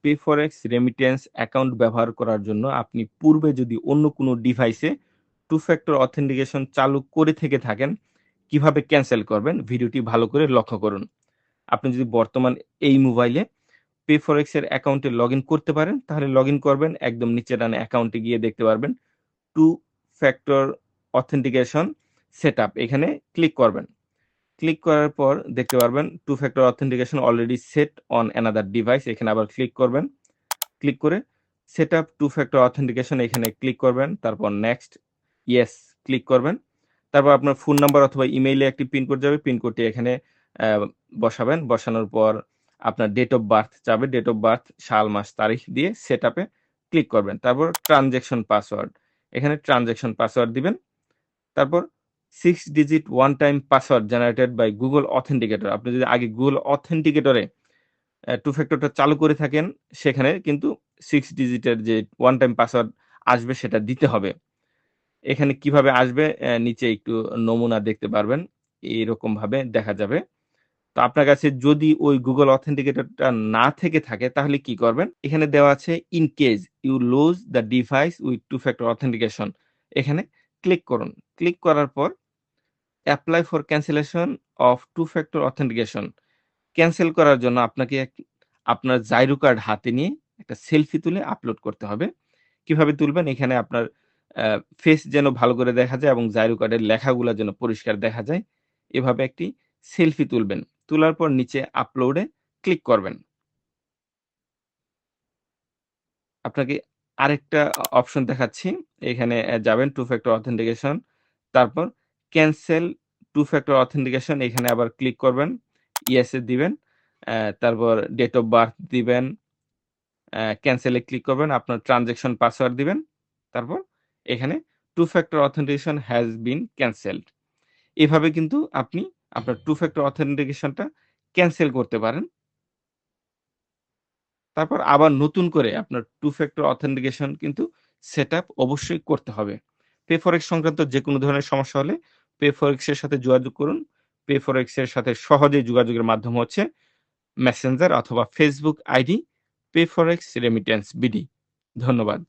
পেফরেক্স remittance account ব্যবহার করার জন্য আপনি পূর্বে যদি অন্য কোনো ডিভাইসে টু ফ্যাক্টর অথেন্টিকেশন চালু করে থেকে থাকেন, কিভাবে ক্যানসেল করবেন ভিডিওটি ভালো করে লক্ষ্য করুন। আপনি যদি বর্তমান এই মোবাইলে পেফরেক্স এর অ্যাকাউন্টে লগইন করতে পারেন, তাহলে লগইন করবেন। একদম নিচে ডানে অ্যাকাউন্টে গিয়ে দেখতে পারবেন টু ফ্যাক্টর অথেন্টিকেশন সেটআপ, এখানে ক্লিক করবেন। ক্লিক করার পর দেখতে পারবেন two factor authentication already set on another device, এখানে আবার ক্লিক করবেন। ক্লিক করে সেটআপ টু ফ্যাক্টর অথেন্টিকেশন এখানে ক্লিক করবেন। তারপর নেক্সট, ইয়েস ক্লিক করবেন। তারপর আপনার ফোন নাম্বার অথবা ইমেইলে একটি পিন কোড যাবে, পিন কোডটি এখানে বসাবেন। বসানোর পর আপনার ডেট অফ বার্থ চাবে, ডেট অফ বার্থ, সাল, মাস, তারিখ দিয়ে সেটআপে ক্লিক করবেন। তারপর ট্রানজ্যাকশন পাসওয়ার্ড, এখানে ট্রানজ্যাকশন পাসওয়ার্ড দিবেন। তারপর 6 digit one time password generated by Google authenticator. আপনি যদি আগে গুগল অথেন্টিকেটরে টু ফ্যাক্টরটা চালু করে থাকেন, সেখানে কিন্তু 6 ডিজিটের যে ওয়ান টাইম পাসওয়ার্ড আসবে সেটা দিতে হবে। এখানে কিভাবে আসবে নিচে একটু নমুনা দেখতে পারবেন। এইরকমভাবে দেখা যাবে। তো আপনার কাছে যদি ওই গুগল অথেন্টিকেটরটা না থেকে থাকে তাহলে কি করবেন? এখানে দেওয়া আছে in case you lose the device with two factor authentication, এখানে ক্লিক করুন। ক্লিক করার পর apply for cancellation of two factor authentication, cancel করার জন্য আপনাকে আপনার জাইরো কার্ড হাতে নিয়ে একটা সেলফি তুলে আপলোড করতে হবে। কিভাবে তুলবেন? এখানে আপনার আ ফেস যেন ভালো করে দেখা যায় এবং জাইরো কার্ডের লেখাগুলা যেন পরিষ্কার দেখা যায়। এভাবে একটি সেলফি তুলবেন। তোলার পর নিচে আপলোড এ ক্লিক করবেন। আপনাকে আরেকটা অপশন দেখাচ্ছি। এখানে যাবেন টু ফ্যাক্টর অথেন্টিকেশন, তারপর ক্যানসেল টু ফ্যাক্টর অথেন্টিকেশন, এখানে আবার ক্লিক করবেন। ইয়েস এ দিবেন। তারপর ডেট অফ বার্থ দিবেন। ক্যানসেল এ ক্লিক করবেন। আপনার ট্রান্সেকশন পাসওয়ার্ড দিবেন। তারপর এখানে two factor authentication has been cancelled. এভাবে কিন্তু আপনি আপনার টু ফ্যাক্টর অথেন্টিকেশনটা ক্যানসেল করতে পারেন। তারপর আবার নতুন করে আপনার টু ফ্যাক্টর অথেন্টিকেশন কিন্তু সেটআপ অবশ্যই করতে হবে। পেফরেক্স সংক্রান্ত যেকোনো ধরনের সমস্যা হলে পেফরেক্স এর সাথে যোগাযোগ করুন। পেফরেক্স এর সাথে সহজেই যোগাযোগের মাধ্যম হচ্ছে মেসেঞ্জার অথবা ফেসবুক আইডি পেফরেক্স রেমিটেন্স বিডি। ধন্যবাদ।